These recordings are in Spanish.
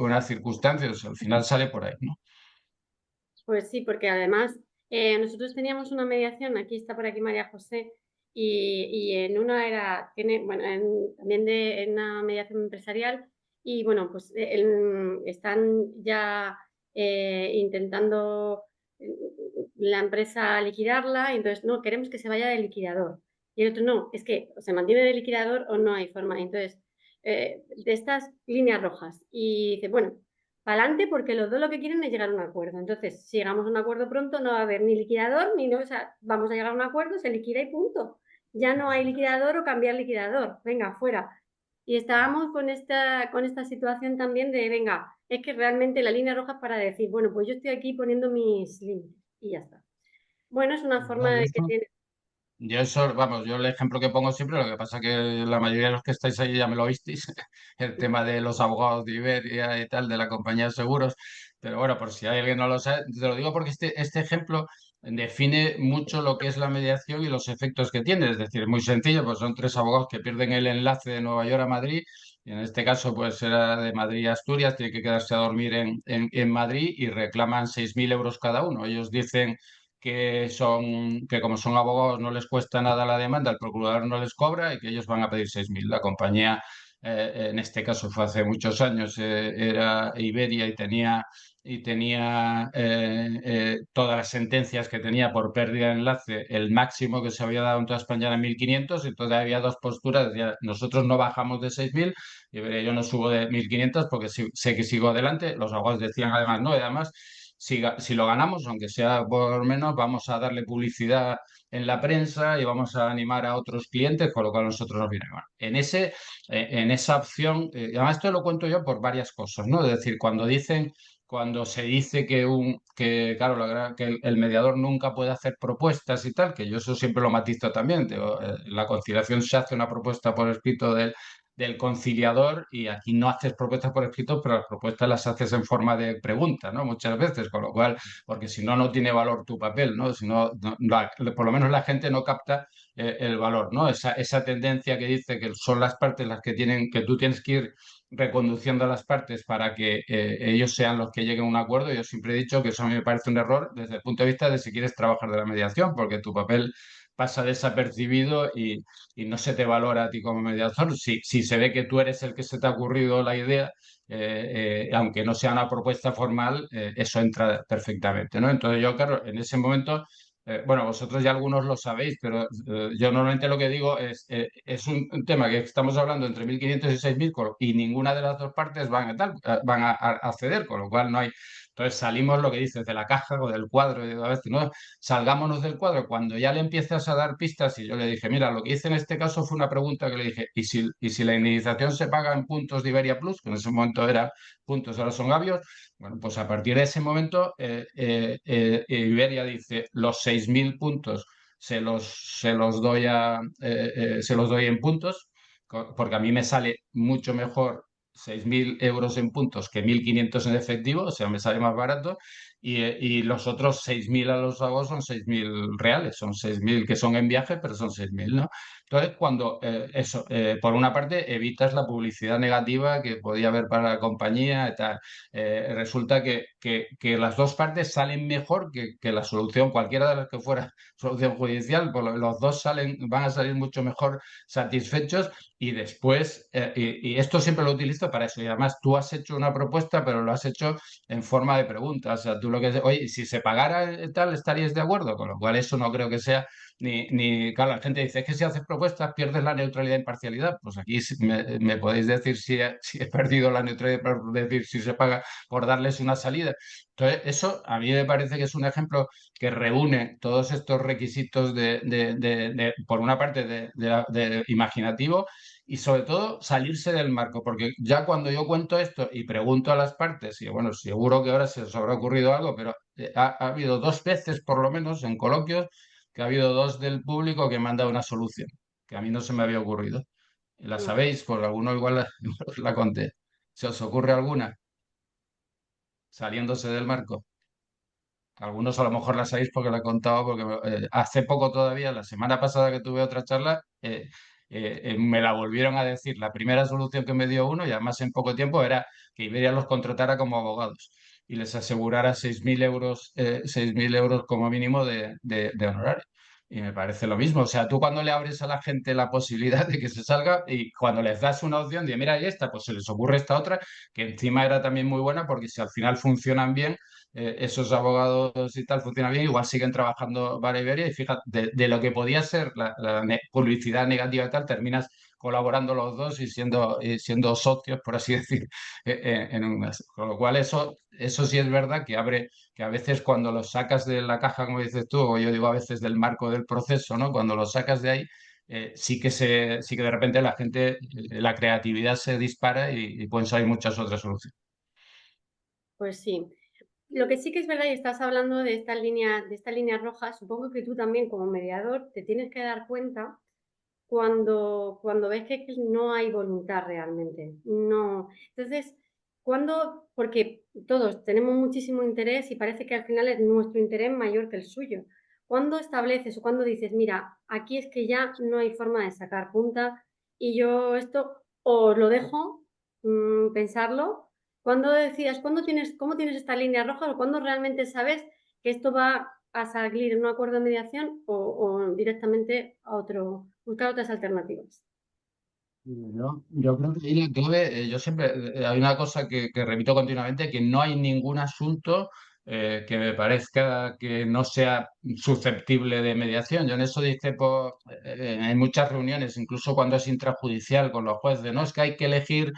unas circunstancias, al final sale por ahí, ¿no? Pues sí, porque además nosotros teníamos una mediación, aquí está por aquí María José, y en una era, tiene, bueno, también en una mediación empresarial, y bueno, pues están ya intentando la empresa liquidarla, y entonces no, queremos que se vaya de liquidador. Y el otro no, es que o se mantiene de liquidador o no hay forma. Entonces, de estas líneas rojas. Y dice, bueno, para adelante porque los dos lo que quieren es llegar a un acuerdo. Entonces, si llegamos a un acuerdo pronto, no va a haber ni liquidador, ni no, o sea, vamos a llegar a un acuerdo, se liquida y punto. Ya no hay liquidador o cambiar liquidador, venga, fuera. Y estábamos con esta situación también de, venga, es que realmente la línea roja es para decir, bueno, pues yo estoy aquí poniendo mis límites y ya está. Bueno, es una forma No, de que tiene. yo eso, vamos, yo el ejemplo que pongo siempre, lo que pasa que la mayoría de los que estáis ahí ya me lo visteis, el tema de los abogados de Iberia y tal, de la compañía de seguros, pero bueno, por si hay alguien no lo sabe, te lo digo porque este ejemplo define mucho lo que es la mediación y los efectos que tiene, es decir, es muy sencillo, pues son tres abogados que pierden el enlace de Nueva York a Madrid, y en este caso pues era de Madrid a Asturias, tiene que quedarse a dormir en Madrid y reclaman 6.000 euros cada uno. Ellos dicen que como son abogados no les cuesta nada la demanda, el procurador no les cobra y que ellos van a pedir 6.000. La compañía, en este caso fue hace muchos años, era Iberia y tenía todas las sentencias que tenía por pérdida de enlace, el máximo que se había dado en toda España era 1.500, entonces había dos posturas, decía, nosotros no bajamos de 6.000, Iberia yo no subo de 1.500 porque sé que sigo adelante, los abogados decían además no, y además si lo ganamos, aunque sea por menos, vamos a darle publicidad en la prensa y vamos a animar a otros clientes, con lo cual a nosotros nos viene mal. En esa opción, y además esto lo cuento yo por varias cosas, ¿no? Es decir, cuando se dice que claro, que el mediador nunca puede hacer propuestas y tal, que yo eso siempre lo matizo también. Digo, la conciliación se hace una propuesta por escrito del conciliador y aquí no haces propuestas por escrito, pero las propuestas las haces en forma de pregunta, ¿no? Muchas veces, con lo cual, porque si no, no tiene valor tu papel, ¿no? Si no, por lo menos la gente no capta el valor, ¿no? Esa tendencia que dice que son las partes las que que tú tienes que ir reconduciendo a las partes para que ellos sean los que lleguen a un acuerdo. Yo siempre he dicho que eso a mí me parece un error desde el punto de vista de si quieres trabajar de la mediación, porque tu papel pasa desapercibido y no se te valora a ti como mediador. Si se ve que tú eres el que se te ha ocurrido la idea, aunque no sea una propuesta formal, eso entra perfectamente, ¿no? Entonces yo, claro, en ese momento, bueno, vosotros ya algunos lo sabéis, pero yo normalmente lo que digo es un tema que estamos hablando entre 1.500 y 6.000 y ninguna de las dos partes van a ceder, con lo cual no hay. Entonces salimos lo que dices de la caja o del cuadro, y a veces, ¿no? Salgámonos del cuadro. Cuando ya le empiezas a dar pistas, y yo le dije, mira, lo que hice en este caso fue una pregunta que le dije, ¿y si la indemnización se paga en puntos de Iberia Plus, que en ese momento era puntos, ahora son gavios? Bueno, pues a partir de ese momento, Iberia dice, los 6.000 puntos se los doy en puntos, porque a mí me sale mucho mejor 6.000 euros en puntos que 1.500 en efectivo, o sea, me sale más barato, y los otros 6.000 a los pagos son 6.000 reales, son 6.000 que son en viaje, pero son 6.000, ¿no? Entonces, cuando eso, por una parte, evitas la publicidad negativa que podía haber para la compañía y tal. Resulta que las dos partes salen mejor que la solución, cualquiera de las que fuera solución judicial, los dos van a salir mucho mejor satisfechos y después, y esto siempre lo utilizo para eso, y además tú has hecho una propuesta, pero lo has hecho en forma de pregunta, o sea, tú lo que oye, si se pagara tal, ¿estarías de acuerdo? Con lo cual eso no creo que sea claro, la gente dice, es que si haces propuestas pierdes la neutralidad e imparcialidad, pues aquí me podéis decir si he perdido la neutralidad por decir si se paga por darles una salida. Entonces, eso a mí me parece que es un ejemplo que reúne todos estos requisitos por una parte, de imaginativo y sobre todo salirse del marco, porque ya cuando yo cuento esto y pregunto a las partes, y bueno, seguro que ahora se os habrá ocurrido algo, pero ha habido dos veces por lo menos en coloquios que ha habido dos del público que me han dado una solución, que a mí no se me había ocurrido. ¿La Mm. sabéis? Por alguno igual os la conté. ¿Se os ocurre alguna saliéndose del marco? Algunos a lo mejor la sabéis porque la he contado, porque hace poco todavía, la semana pasada que tuve otra charla, me la volvieron a decir. La primera solución que me dio uno, y además en poco tiempo, era que Iberia los contratara como abogados y les asegurara 6.000 euros como mínimo de honorario. Y me parece lo mismo. O sea, tú cuando le abres a la gente la posibilidad de que se salga y cuando les das una opción de, mira, ahí está, pues se les ocurre esta otra, que encima era también muy buena porque si al final funcionan bien, esos abogados y tal funcionan bien, igual siguen trabajando para Iberia y fíjate, de lo que podía ser la publicidad negativa y tal, terminas colaborando los dos y siendo socios, por así decir, con lo cual eso sí es verdad que a veces cuando los sacas de la caja, como dices tú, o yo digo a veces del marco del proceso, ¿no? Cuando los sacas de ahí, sí que de repente la gente, la creatividad se dispara y pueden salir muchas otras soluciones. Pues sí. Lo que sí que es verdad, y estás hablando de esta línea roja, supongo que tú también como mediador te tienes que dar cuenta cuando ves que no hay voluntad realmente. No. Entonces, porque todos tenemos muchísimo interés y parece que al final es nuestro interés mayor que el suyo. ¿Cuándo estableces o cuando dices, mira, aquí es que ya no hay forma de sacar punta y yo esto o lo dejo pensarlo? ¿Cuándo decidas, cómo tienes esta línea roja o cuándo realmente sabes que esto va a salir en un acuerdo de mediación o directamente buscar otras alternativas? Yo creo que ahí la clave, yo siempre, hay una cosa que repito continuamente, que no hay ningún asunto que me parezca que no sea susceptible de mediación. Yo en eso discrepo en muchas reuniones, incluso cuando es intrajudicial con los jueces, no es que hay que elegir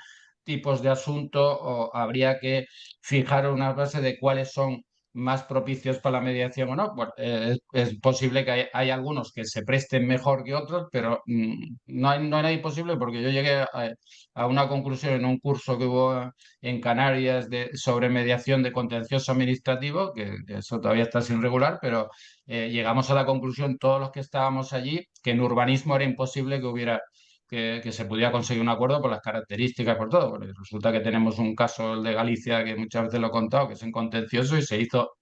tipos de asunto o habría que fijar una base de cuáles son más propicios para la mediación o no. Bueno, es posible que hay algunos que se presten mejor que otros, pero no hay nada imposible porque yo llegué a una conclusión en un curso que hubo en Canarias sobre mediación de contencioso administrativo, que eso todavía está sin regular, pero llegamos a la conclusión todos los que estábamos allí que en urbanismo era imposible que se pudiera conseguir un acuerdo por las características, por todo. Porque resulta que tenemos un caso, el de Galicia, que muchas veces lo he contado, que es en contencioso y se hizo,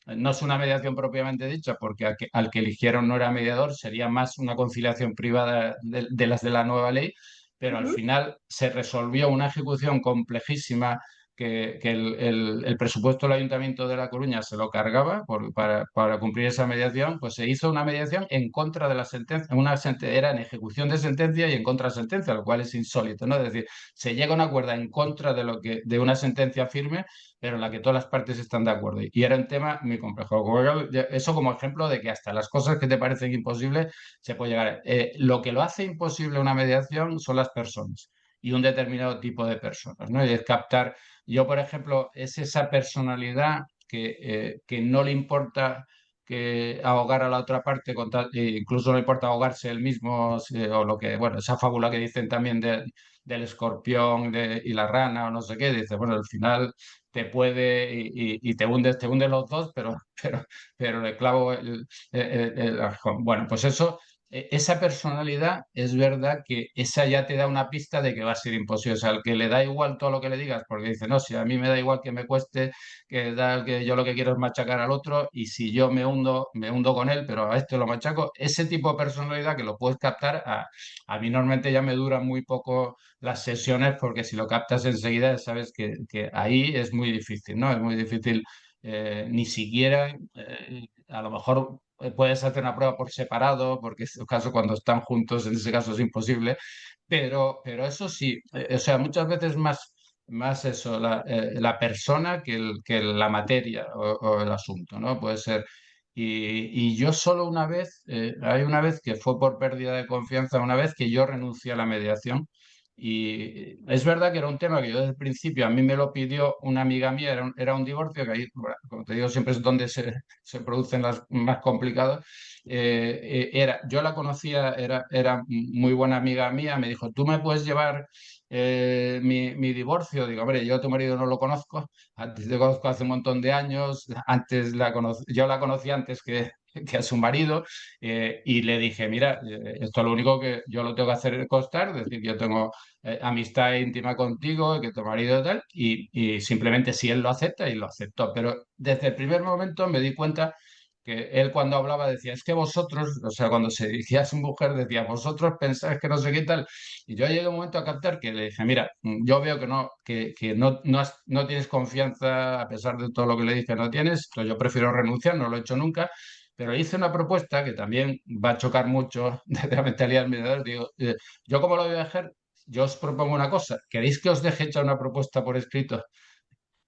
no es una mediación propiamente dicha, porque al que eligieron no era mediador, sería más una conciliación privada de las de la nueva ley, pero al Ujú, final se resolvió una ejecución complejísima que el presupuesto del Ayuntamiento de La Coruña se lo cargaba para cumplir esa mediación, pues se hizo una mediación en contra de la sentencia, era en ejecución de sentencia y en contra de sentencia, lo cual es insólito, ¿no? Es decir, se llega a un acuerdo en contra de una sentencia firme, pero en la que todas las partes están de acuerdo. Y era un tema muy complejo. Eso como ejemplo de que hasta las cosas que te parecen imposibles se puede llegar. Lo que lo hace imposible una mediación son las personas y un determinado tipo de personas, ¿no? Y es captar, yo por ejemplo, es esa personalidad que no le importa que ahogar a la otra parte, incluso no le importa ahogarse él mismo, o lo que, bueno, esa fábula que dicen también del escorpión y la rana o no sé qué, dice, bueno, al final te puede y te hundes los dos, pero le clavo el ajón. Bueno, pues eso, esa personalidad es verdad que esa ya te da una pista de que va a ser imposible. O sea, al que le da igual todo lo que le digas, porque dice, no, si a mí me da igual que me cueste, que yo lo que quiero es machacar al otro, y si yo me hundo con él, pero a este lo machaco, ese tipo de personalidad que lo puedes captar, a mí normalmente ya me dura muy poco las sesiones, porque si lo captas enseguida, sabes que ahí es muy difícil, ¿no? Es muy difícil, ni siquiera, a lo mejor puedes hacer una prueba por separado, porque en este caso cuando están juntos, en ese caso es imposible, pero eso sí, o sea, muchas veces más eso, la persona que la materia o el asunto, ¿no? Puede ser. Y yo solo una vez, hay una vez que fue por pérdida de confianza, una vez que yo renuncié a la mediación. Y es verdad que era un tema que yo desde el principio a mí me lo pidió una amiga mía, era un divorcio, que ahí, bueno, como te digo, siempre es donde se producen las más complicadas. Yo la conocía, era muy buena amiga mía, me dijo, ¿tú me puedes llevar mi divorcio? Digo, hombre, yo a tu marido no lo conozco, antes te conozco hace un montón de años, yo la conocí antes que a su marido, y le dije, mira, esto es lo único que yo lo tengo que hacer constar, es decir, yo tengo amistad íntima contigo y que tu marido y tal, y simplemente si él lo acepta, y lo aceptó. Pero desde el primer momento me di cuenta que él cuando hablaba decía, es que vosotros, o sea, cuando se dirigía a su mujer decía, vosotros pensáis que no sé qué tal. Y yo llegué un momento a captar que le dije, mira, yo veo que no tienes confianza a pesar de todo lo que le dije, no tienes, entonces yo prefiero renunciar, no lo he hecho nunca. Pero hice una propuesta que también va a chocar mucho de la mentalidad del mediador. Digo, yo como lo voy a dejar, yo os propongo una cosa. ¿Queréis que os deje hecha una propuesta por escrito?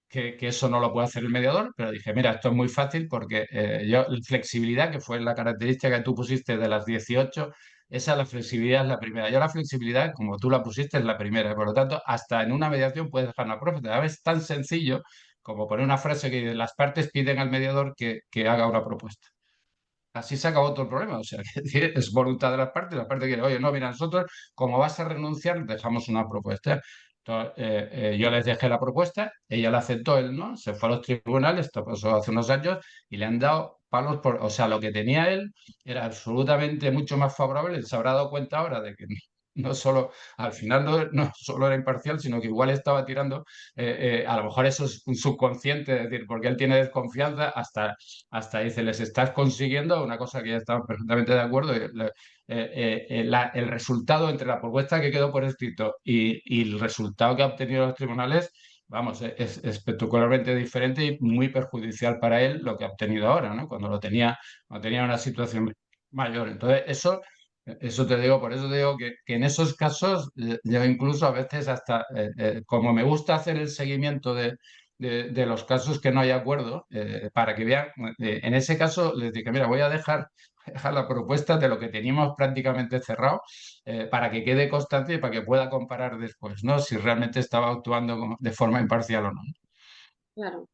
Que eso no lo puede hacer el mediador, pero dije, mira, esto es muy fácil porque yo, flexibilidad, que fue la característica que tú pusiste de las 18, esa la flexibilidad es la primera. Yo la flexibilidad, como tú la pusiste, es la primera. Por lo tanto, hasta en una mediación puedes dejar una propuesta. Es tan sencillo como poner una frase que las partes piden al mediador que haga una propuesta. Así se acabó todo el problema. O sea, que es voluntad de las partes. La parte quiere, oye, no, mira, nosotros, como vas a renunciar, dejamos una propuesta. Entonces, yo les dejé la propuesta, ella la aceptó, él no, se fue a los tribunales, esto pasó hace unos años, y le han dado palos por, o sea, lo que tenía él era absolutamente mucho más favorable. Él se habrá dado cuenta ahora de que no solo, al final no solo era imparcial, sino que igual estaba tirando, a lo mejor eso es un subconsciente, es decir, porque él tiene desconfianza, hasta dice, les estás consiguiendo una cosa que ya estaban perfectamente de acuerdo. El resultado entre la propuesta que quedó por escrito y el resultado que ha obtenido los tribunales, vamos, es espectacularmente diferente y muy perjudicial para él lo que ha obtenido ahora, ¿no? Cuando tenía una situación mayor. Entonces, eso te digo, por eso te digo que en esos casos yo incluso a veces hasta, como me gusta hacer el seguimiento de los casos que no hay acuerdo, para que vean, en ese caso les dije, mira, voy a dejar la propuesta de lo que teníamos prácticamente cerrado, para que quede constancia y para que pueda comparar después, ¿no? Si realmente estaba actuando de forma imparcial o no. Claro.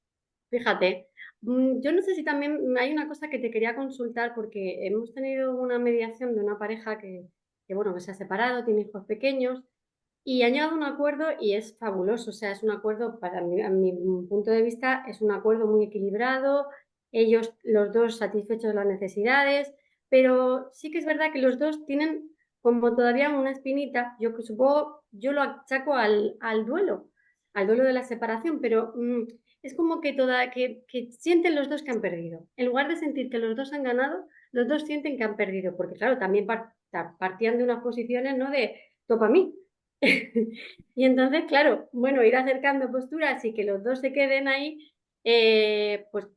Fíjate, yo no sé si también hay una cosa que te quería consultar porque hemos tenido una mediación de una pareja bueno, que se ha separado, tiene hijos pequeños y han llegado a un acuerdo y es fabuloso, o sea, es un acuerdo, para mí, a mi punto de vista, es un acuerdo muy equilibrado, ellos los dos satisfechos de las necesidades, pero sí que es verdad que los dos tienen como todavía una espinita, yo que supongo, yo lo achaco al duelo de la separación, pero es como que, que sienten los dos que han perdido. En lugar de sentir que los dos han ganado, los dos sienten que han perdido, porque claro, también partían de unas posiciones, ¿no? De topa a mí. Y entonces, claro, bueno, ir acercando posturas y que los dos se queden ahí, pues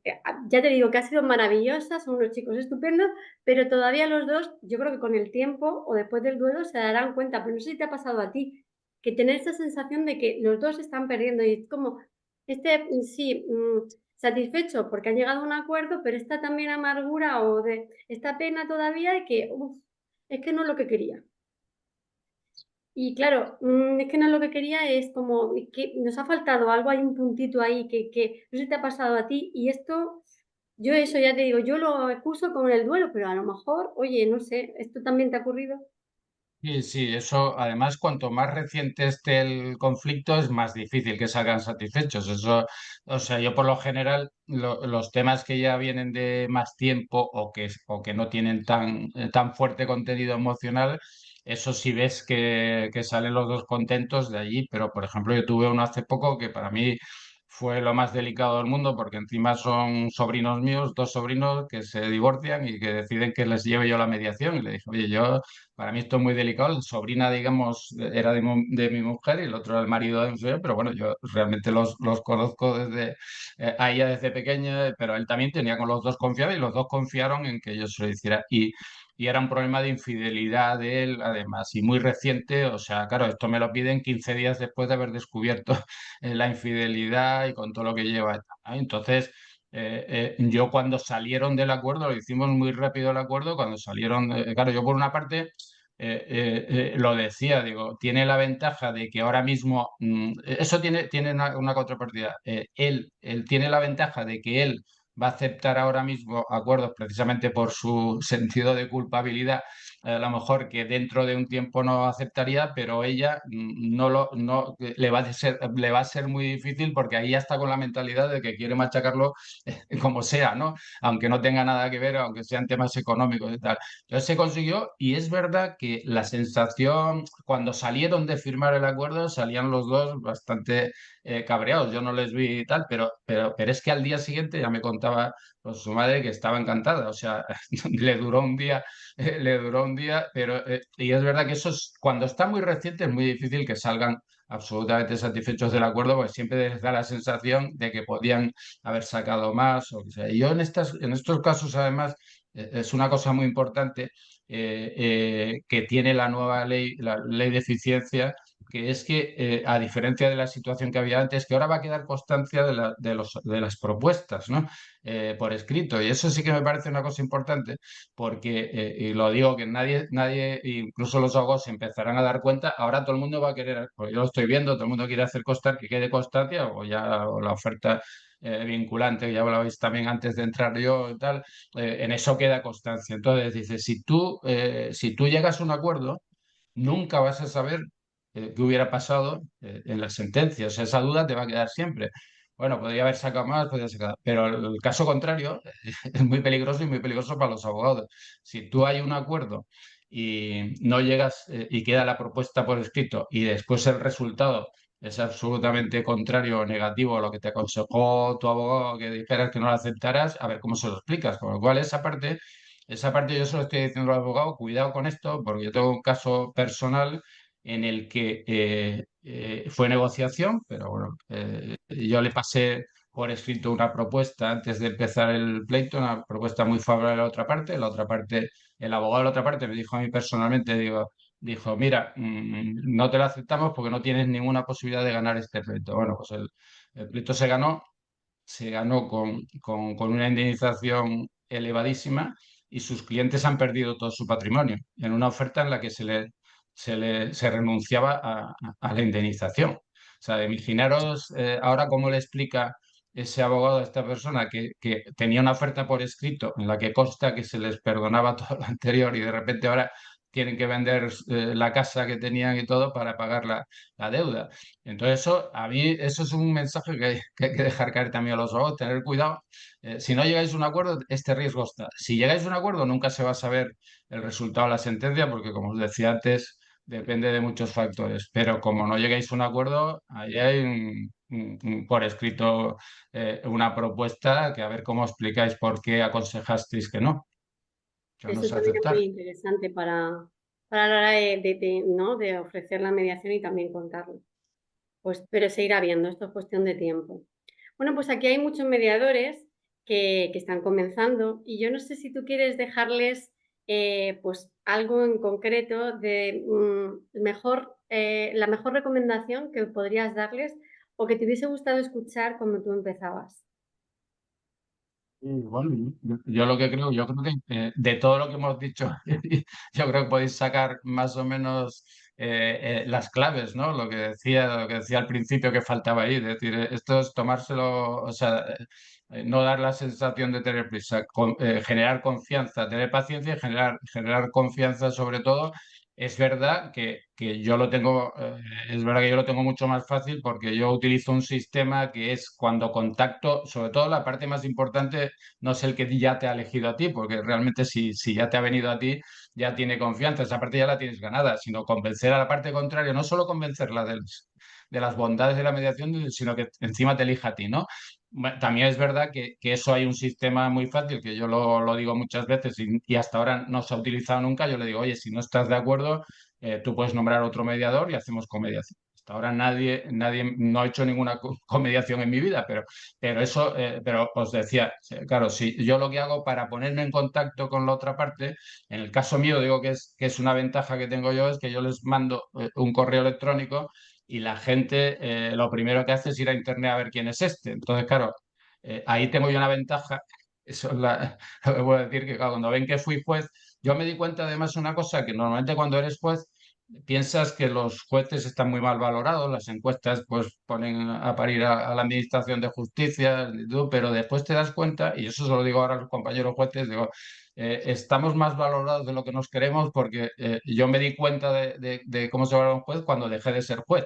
ya te digo que ha sido maravillosa, son unos chicos estupendos, pero todavía los dos, yo creo que con el tiempo o después del duelo se darán cuenta, pero no sé si te ha pasado a ti, que tener esa sensación de que los dos están perdiendo y es como, sí, satisfecho porque han llegado a un acuerdo, pero esta también amargura o de esta pena todavía de que, es que no es lo que quería. Y claro, es que no es lo que quería, es como que nos ha faltado algo, hay un puntito ahí que no sé si te ha pasado a ti y esto, yo eso ya te digo, yo lo excuso con el duelo, pero a lo mejor, oye, no sé, ¿esto también te ha ocurrido? Sí, sí, eso además cuanto más reciente esté el conflicto es más difícil que salgan satisfechos. Eso, o sea, yo por lo general los temas que ya vienen de más tiempo o que no tienen tan fuerte contenido emocional, eso sí ves que salen los dos contentos de allí. Pero por ejemplo yo tuve uno hace poco que para mí fue lo más delicado del mundo porque encima son sobrinos míos, dos sobrinos que se divorcian y que deciden que les lleve yo la mediación. Y le dije, oye, yo para mí esto es muy delicado. La sobrina, digamos, era de mi mujer y el otro era el marido de mi mujer, pero bueno, yo realmente los conozco a ella desde pequeña, pero él también tenía con los dos confiado y los dos confiaron en que yo se lo hiciera. Y era un problema de infidelidad de él, además, y muy reciente. O sea, claro, esto me lo piden 15 días después de haber descubierto la infidelidad y con todo lo que lleva. ¿No? Entonces, yo cuando salieron del acuerdo, lo hicimos muy rápido el acuerdo, cuando salieron, claro, yo por una parte lo decía, digo, tiene la ventaja de que ahora mismo, eso tiene una contrapartida. Él tiene la ventaja de que él va a aceptar ahora mismo acuerdos precisamente por su sentido de culpabilidad, a lo mejor que dentro de un tiempo no aceptaría, pero ella no le va a ser muy difícil porque ahí ya está con la mentalidad de que quiere machacarlo como sea, ¿no? Aunque no tenga nada que ver, aunque sean temas económicos y tal. Entonces se consiguió y es verdad que la sensación, cuando salieron de firmar el acuerdo, salían los dos bastante cabreados, yo no les vi y tal, pero es que al día siguiente ya me contaba pues, su madre que estaba encantada, o sea, le duró un día, le duró un día, pero y es verdad que eso es, cuando está muy reciente es muy difícil que salgan absolutamente satisfechos del acuerdo, pues siempre les da la sensación de que podían haber sacado más o que sea. Y yo en estos casos, además, es una cosa muy importante que tiene la ley de eficiencia, que es que, a diferencia de la situación que había antes, que ahora va a quedar constancia de las propuestas, ¿no? Por escrito. Y eso sí que me parece una cosa importante, porque, y lo digo, que nadie, incluso los abogados, se empezarán a dar cuenta, ahora todo el mundo va a querer, pues yo lo estoy viendo, todo el mundo quiere hacer constar que quede constancia, o ya o la oferta vinculante, que ya lo habéis también antes de entrar yo y tal, en eso queda constancia. Entonces, dice, si tú llegas a un acuerdo, nunca vas a saber qué hubiera pasado en la sentencia. O sea, esa duda te va a quedar siempre. Bueno, podría haber sacado más, podría sacar, pero el caso contrario es muy peligroso y muy peligroso para los abogados. Si tú hay un acuerdo y no llegas y queda la propuesta por escrito y después el resultado es absolutamente contrario o negativo a lo que te aconsejó tu abogado que dijeras que no lo aceptaras, a ver cómo se lo explicas. Con lo cual, esa parte yo solo estoy diciendo al abogado, cuidado con esto, porque yo tengo un caso personal en el que fue negociación, pero bueno, yo le pasé por escrito una propuesta antes de empezar el pleito, una propuesta muy favorable a la otra parte, el abogado de la otra parte me dijo a mí personalmente, dijo, mira, no te lo aceptamos porque no tienes ninguna posibilidad de ganar este pleito. Bueno, pues el pleito se ganó con una indemnización elevadísima y sus clientes han perdido todo su patrimonio en una oferta en la que se renunciaba a la indemnización. O sea, imaginaros ahora cómo le explica ese abogado a esta persona que tenía una oferta por escrito en la que consta que se les perdonaba todo lo anterior y de repente ahora tienen que vender la casa que tenían y todo para pagar la deuda. Entonces, a mí, eso es un mensaje que hay que dejar caer también a los abogados, tener cuidado. Si no llegáis a un acuerdo, este riesgo está. Si llegáis a un acuerdo, nunca se va a saber el resultado de la sentencia, porque como os decía antes, depende de muchos factores. Pero como no llegáis a un acuerdo, ahí hay por escrito una propuesta que a ver cómo explicáis por qué aconsejasteis que no Eso se también es muy aceptar. interesante para la hora ¿no? de ofrecer la mediación y también contarlo. Pues, pero se irá viendo, esto es cuestión de tiempo. Bueno, pues aquí hay muchos mediadores que están comenzando y yo no sé si tú quieres dejarles pues algo en concreto de la mejor recomendación que podrías darles o que te hubiese gustado escuchar cuando tú empezabas. Sí, bueno, yo creo que de todo lo que hemos dicho, yo creo que podéis sacar más o menos las claves, ¿no? Lo que decía al principio que faltaba ahí, es decir, esto es tomárselo, o sea, no dar la sensación de tener prisa, generar confianza, tener paciencia y generar confianza sobre todo. Es verdad que yo lo tengo, es verdad que yo lo tengo mucho más fácil porque yo utilizo un sistema que es cuando contacto, sobre todo la parte más importante no es el que ya te ha elegido a ti, porque realmente si ya te ha venido a ti, ya tiene confianza, esa parte ya la tienes ganada, sino convencer a la parte contraria, no solo convencerla de las bondades de la mediación, sino que encima te elija a ti, ¿no? También es verdad que eso hay un sistema muy fácil, que yo lo digo muchas veces y hasta ahora no se ha utilizado nunca. Yo le digo, oye, si no estás de acuerdo, tú puedes nombrar otro mediador y hacemos comediación. Hasta ahora nadie no ha hecho ninguna comediación en mi vida, pero eso, pero os decía, claro, si yo lo que hago para ponerme en contacto con la otra parte, en el caso mío digo que es una ventaja que tengo yo, es que yo les mando un correo electrónico y la gente lo primero que hace es ir a internet a ver quién es este. Entonces, claro, ahí tengo yo una ventaja. Eso es lo que puedo decir, que claro, cuando ven que fui juez, yo me di cuenta además una cosa, que normalmente cuando eres juez piensas que los jueces están muy mal valorados, las encuestas pues ponen a parir a la Administración de Justicia, pero después te das cuenta, y eso se lo digo ahora a los compañeros jueces, digo, estamos más valorados de lo que nos queremos porque yo me di cuenta de cómo se valora un juez cuando dejé de ser juez.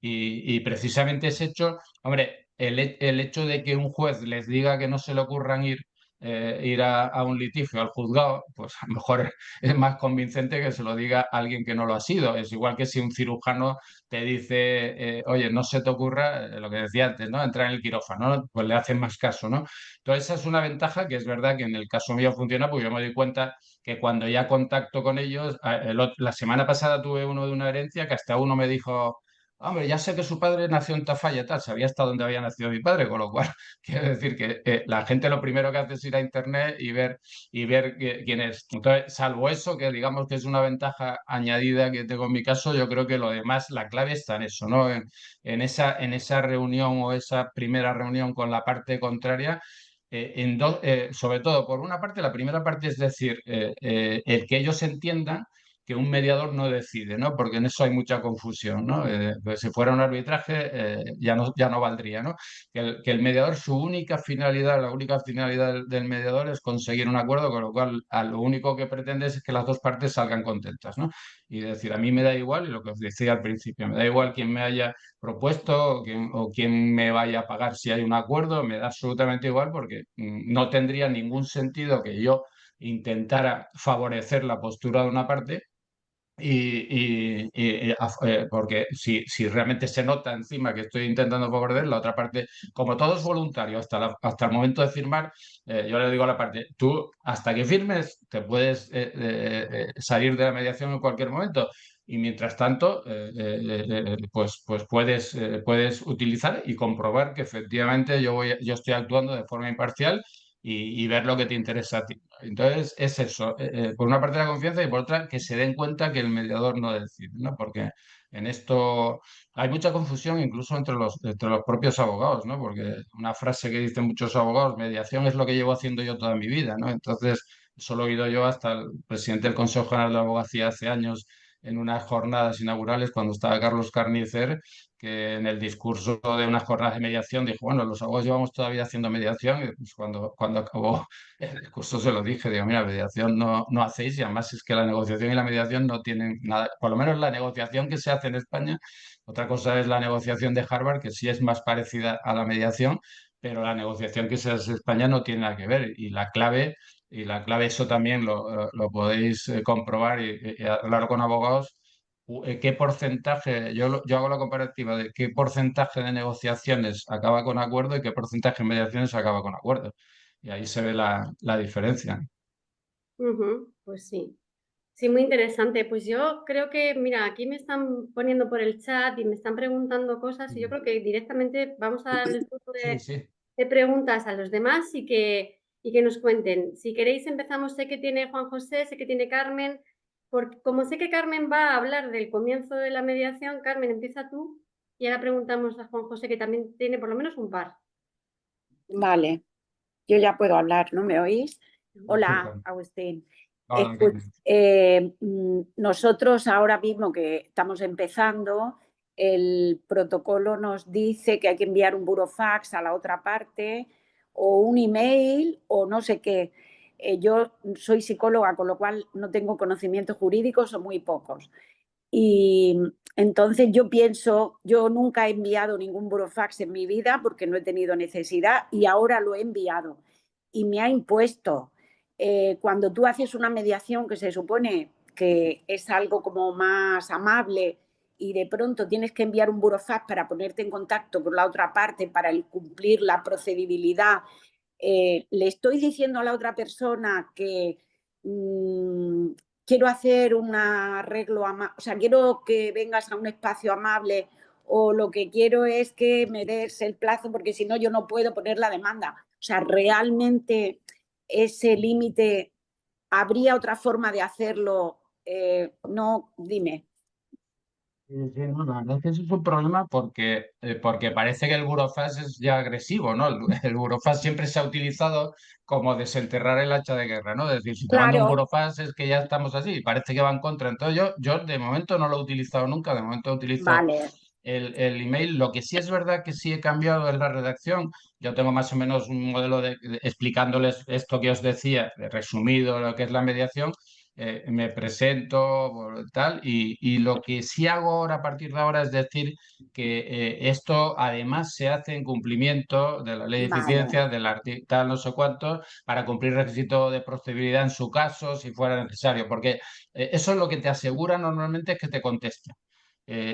Y precisamente ese hecho, hombre, el hecho de que un juez les diga que no se le ocurran ir ir a un litigio al juzgado, pues a lo mejor es más convincente que se lo diga alguien que no lo ha sido. Es igual que si un cirujano te dice, oye, no se te ocurra, lo que decía antes, ¿no? Entrar en el quirófano, ¿no? Pues le hacen más caso, ¿no? Entonces, esa es una ventaja que es verdad que en el caso mío funciona, porque yo me doy cuenta que cuando ya contacto con ellos, la semana pasada tuve uno de una herencia que hasta uno me dijo, hombre, ya sé que su padre nació en Tafalla y tal, sabía hasta dónde había nacido mi padre, con lo cual quiero decir que la gente lo primero que hace es ir a internet y ver quién es. Entonces, salvo eso, que digamos que es una ventaja añadida que tengo en mi caso, yo creo que lo demás, la clave está en eso, ¿no? En esa reunión o esa primera reunión con la parte contraria. Sobre todo, por una parte, la primera parte es decir, el que ellos entiendan que un mediador no decide, ¿no? Porque en eso hay mucha confusión, ¿no? Pues si fuera un arbitraje, ya no valdría, ¿no? Que el mediador, su única finalidad, la única finalidad del mediador es conseguir un acuerdo, con lo cual a lo único que pretende es que las dos partes salgan contentas, ¿no? Y decir, a mí me da igual, y lo que os decía al principio, me da igual quién me haya propuesto o quién me vaya a pagar si hay un acuerdo, me da absolutamente igual porque no tendría ningún sentido que yo intentara favorecer la postura de una parte porque si realmente se nota encima que estoy intentando favorecer, la otra parte, como todo es voluntario hasta el momento de firmar, yo le digo a la parte, tú hasta que firmes te puedes salir de la mediación en cualquier momento. Y mientras tanto, pues puedes utilizar y comprobar que efectivamente yo estoy actuando de forma imparcial y ver lo que te interesa a ti. Entonces, es eso, por una parte la confianza y por otra que se den cuenta que el mediador no decide, ¿no? Porque en esto hay mucha confusión incluso entre los propios abogados, ¿no? Porque una frase que dicen muchos abogados, mediación es lo que llevo haciendo yo toda mi vida, ¿no? Entonces, eso lo he oído yo hasta el presidente del Consejo General de la Abogacía hace años en unas jornadas inaugurales cuando estaba Carlos Carnicer, que en el discurso de unas jornadas de mediación dijo, bueno, los abogados llevamos todavía haciendo mediación, y pues cuando acabó el discurso se lo dije, digo, mira, mediación no hacéis y además es que la negociación y la mediación no tienen nada, por lo menos la negociación que se hace en España, otra cosa es la negociación de Harvard, que sí es más parecida a la mediación, pero la negociación que se hace en España no tiene nada que ver y la clave eso también lo podéis comprobar y hablar con abogados. ¿Qué porcentaje? Yo hago la comparativa de qué porcentaje de negociaciones acaba con acuerdo y qué porcentaje de mediaciones acaba con acuerdo. Y ahí se ve la diferencia. Pues sí. Sí, muy interesante. Pues yo creo que, mira, aquí me están poniendo por el chat y me están preguntando cosas y yo creo que directamente vamos a dar el turno Sí, sí. de preguntas a los demás y que nos cuenten. Si queréis empezamos, sé que tiene Juan José, sé que tiene Carmen, porque como sé que Carmen va a hablar del comienzo de la mediación, Carmen, empieza tú y ahora preguntamos a Juan José, que también tiene por lo menos un par. Vale, yo ya puedo hablar, ¿no me oís? Hola, Agustín. Hola, Carmen. Nosotros ahora mismo que estamos empezando, el protocolo nos dice que hay que enviar un burofax a la otra parte o un email o no sé qué. Yo soy psicóloga, con lo cual no tengo conocimientos jurídicos o muy pocos. Y entonces yo pienso, yo nunca he enviado ningún burofax en mi vida porque no he tenido necesidad y ahora lo he enviado y me ha impuesto. Cuando tú haces una mediación que se supone que es algo como más amable y de pronto tienes que enviar un burofax para ponerte en contacto con la otra parte para cumplir la procedibilidad, le estoy diciendo a la otra persona que quiero hacer un arreglo, o sea, quiero que vengas a un espacio amable o lo que quiero es que me des el plazo porque si no yo no puedo poner la demanda. O sea, realmente ese límite, ¿habría otra forma de hacerlo? No, dime. Sí, sí, no, la verdad es que eso es un problema porque parece que el burofax es ya agresivo, ¿no? El burofax siempre se ha utilizado como desenterrar el hacha de guerra, ¿no? Es decir, si te mando un Claro, burofax es que ya estamos así, parece que va en contra. Entonces yo de momento no lo he utilizado nunca, de momento utilizo vale, el email. Lo que sí es verdad que sí he cambiado es la redacción. Yo tengo más o menos un modelo explicándoles esto que os decía, de resumido lo que es la mediación. me presento, tal, y lo que sí hago ahora, a partir de ahora, es decir que esto además se hace en cumplimiento de la ley de Vale, eficiencia, del artículo tal no sé cuánto, para cumplir requisito de procedibilidad en su caso, si fuera necesario, porque eso es lo que te asegura normalmente es que te contesten.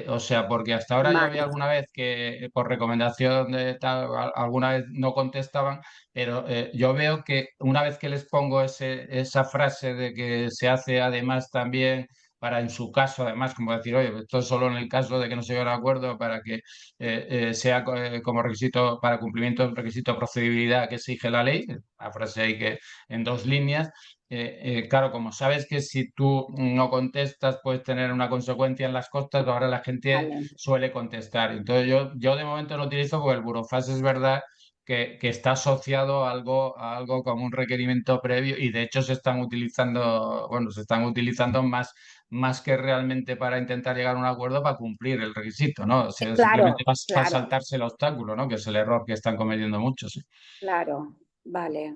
O sea, porque hasta ahora yo había vale, alguna vez que por recomendación de tal, alguna vez no contestaban, pero yo veo que una vez que les pongo esa frase de que se hace además también para en su caso, además, como decir, oye, esto es solo en el caso de que no se llegue a un acuerdo para que sea como requisito, para cumplimiento del requisito de procedibilidad que exige la ley, la frase ahí que en 2 líneas. Claro, como sabes que si tú no contestas puedes tener una consecuencia en las costas, ahora la gente vale. suele contestar. Entonces yo de momento lo utilizo porque el burofax es verdad que está asociado a algo como un requerimiento previo y de hecho se están utilizando, bueno, se están utilizando más que realmente para intentar llegar a un acuerdo para cumplir el requisito, ¿no? O sea, simplemente Claro, para claro, saltarse el obstáculo, ¿no? Que es el error que están cometiendo muchos. Sí. claro, vale.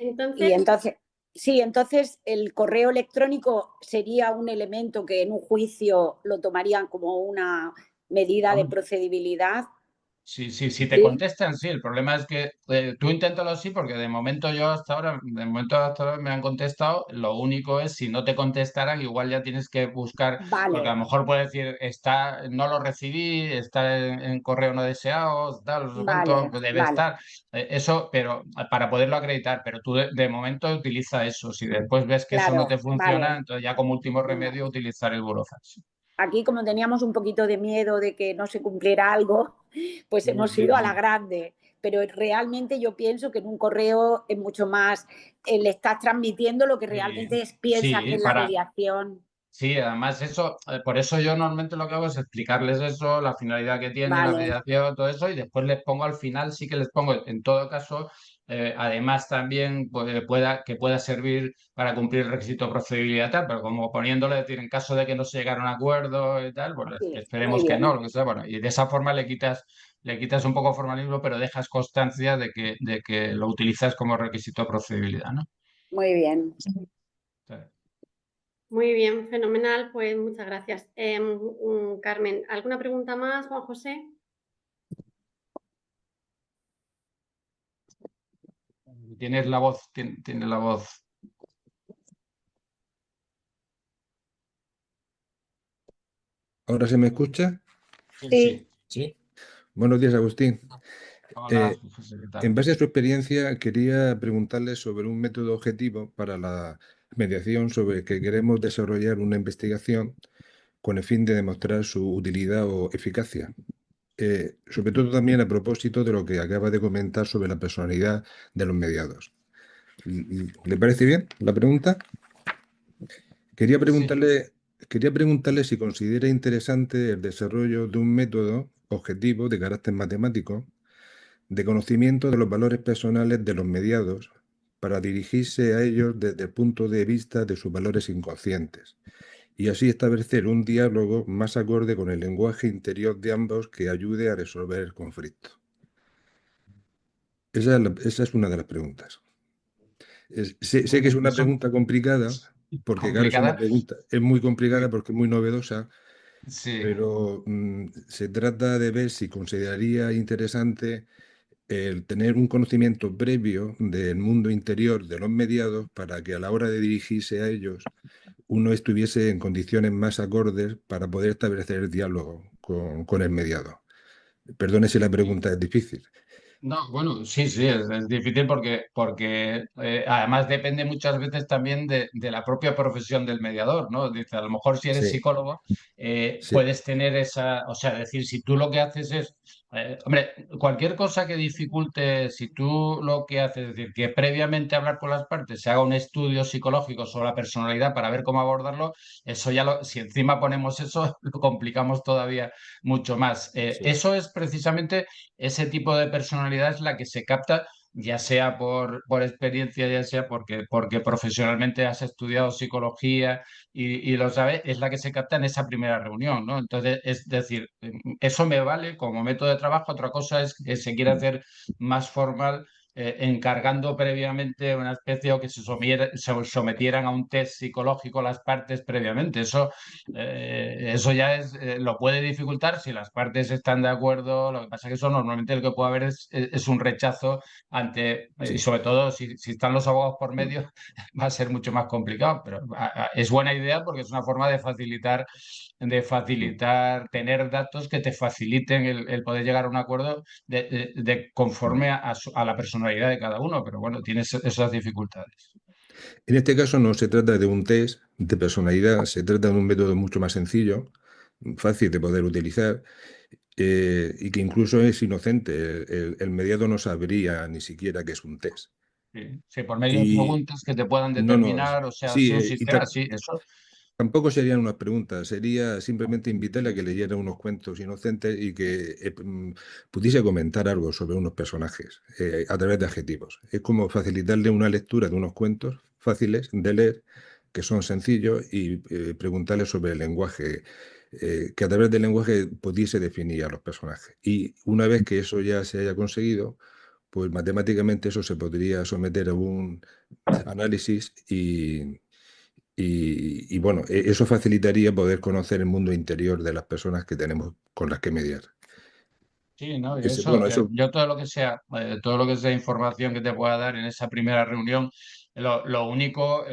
Entonces, Y entonces, sí, entonces el correo electrónico sería un elemento que en un juicio lo tomarían como una medida de procedibilidad. Sí, sí, si te Sí, contestan, sí. El problema es que tú inténtalo así, porque de momento hasta ahora me han contestado. Lo único es si no te contestaran, igual ya tienes que buscar, porque a vale, lo mejor puedes decir, no lo recibí, está en correo no deseado, tal, no sé cuánto, vale, pues debe vale, estar. Eso, pero para poderlo acreditar, pero tú de momento utiliza eso. Si después ves que eso no te claro, funciona, vale. entonces ya como último Venga. remedio utilizar el burofax. Aquí, como teníamos un poquito de miedo de que no se cumpliera algo, pues Sí, hemos sí, ido a la no. grande. Pero realmente yo pienso que en un correo es mucho más, le estás transmitiendo lo que realmente piensas que Sí, es la mediación. Sí, además eso, por eso yo normalmente lo que hago es explicarles eso, la finalidad que tiene la Vale, mediación, todo eso, y después les pongo al final, sí que les pongo, en todo caso, además también que pueda servir para cumplir el requisito de procedibilidad tal, pero como poniéndole, decir, en caso de que no se llegara a un acuerdo y tal, pues sí, muy esperemos que no, bien, lo que sea, bueno, y de esa forma le quitas un poco formalismo, pero dejas constancia de que lo utilizas como requisito de procedibilidad, ¿no? muy bien. Sí. muy bien, fenomenal, pues muchas gracias. Carmen, ¿alguna pregunta más, Juan José? Tienes la voz, tienes la voz. ¿Ahora se me escucha? Sí, Sí, sí. Sí. Buenos días, Agustín. Hola, Eh, José, ¿qué tal? en base a su experiencia, quería preguntarle sobre un método objetivo para la mediación sobre que queremos desarrollar una investigación con el fin de demostrar su utilidad o eficacia. Sobre todo también a propósito de lo que acaba de comentar sobre la personalidad de los mediados. ¿Le parece bien la pregunta? Quería Sí. preguntarle, quería preguntarle si considera interesante el desarrollo de un método objetivo de carácter matemático de conocimiento de los valores personales de los mediados para dirigirse a ellos desde el punto de vista de sus valores inconscientes y así establecer un diálogo más acorde con el lenguaje interior de ambos que ayude a resolver el conflicto. Esa es una de las preguntas. Sé que es Bueno, una eso pregunta complicada, porque claro, es una complicada. pregunta, es muy Sí. complicada porque es muy novedosa, Sí. pero se trata de ver si consideraría interesante el tener un conocimiento previo del mundo interior de los mediados para que a la hora de dirigirse a ellos uno estuviese en condiciones más acordes para poder establecer el diálogo con el mediado. Perdone si la pregunta es difícil. No, bueno, sí, sí, es difícil porque además depende muchas veces también de la propia profesión del mediador, ¿no? Dice, a lo mejor si eres Sí, psicólogo, sí, puedes tener esa, o sea, decir, si tú lo que haces es, hombre, cualquier cosa que dificulte, si tú lo que haces es decir, que previamente hablar con las partes se haga un estudio psicológico sobre la personalidad para ver cómo abordarlo, eso ya si encima ponemos eso, lo complicamos todavía mucho más. sí, Eso es precisamente ese tipo de personalidad es la que se capta, ya sea por experiencia, ya sea porque profesionalmente has estudiado psicología y lo sabes, es la que se capta en esa primera reunión, ¿no? Entonces, es decir, eso me vale como método de trabajo. Otra cosa es que se quiere hacer más formal. encargando previamente una especie o que se sometieran a un test psicológico las partes previamente. Eso ya lo puede dificultar si las partes están de acuerdo. Lo que pasa es que eso normalmente lo que puede haber es un rechazo ante, y sobre todo si están los abogados por medio, va a ser mucho más complicado. Pero es buena idea porque es una forma de facilitar tener datos que te faciliten el poder llegar a un acuerdo conforme a la personalidad de cada uno, pero bueno, tiene esas dificultades. En este caso no se trata de un test de personalidad, se trata de un método mucho más sencillo, fácil de poder utilizar y que incluso es inocente. El mediado no sabría ni siquiera que es un test. Sí, por medio de Y preguntas que te puedan no, determinar, o sea, sí, si un sistema, sí, eso. tampoco serían unas preguntas, sería simplemente invitarle a que leyera unos cuentos inocentes y que pudiese comentar algo sobre unos personajes a través de adjetivos. Es como facilitarle una lectura de unos cuentos fáciles de leer, que son sencillos, y preguntarle sobre el lenguaje, que a través del lenguaje pudiese definir a los personajes. Y una vez que eso ya se haya conseguido, pues matemáticamente eso se podría someter a un análisis y bueno, eso facilitaría poder conocer el mundo interior de las personas que tenemos con las que mediar. Sí, ¿no? Y Bueno, eso, eso yo todo lo que sea información que te pueda dar en esa primera reunión, lo único,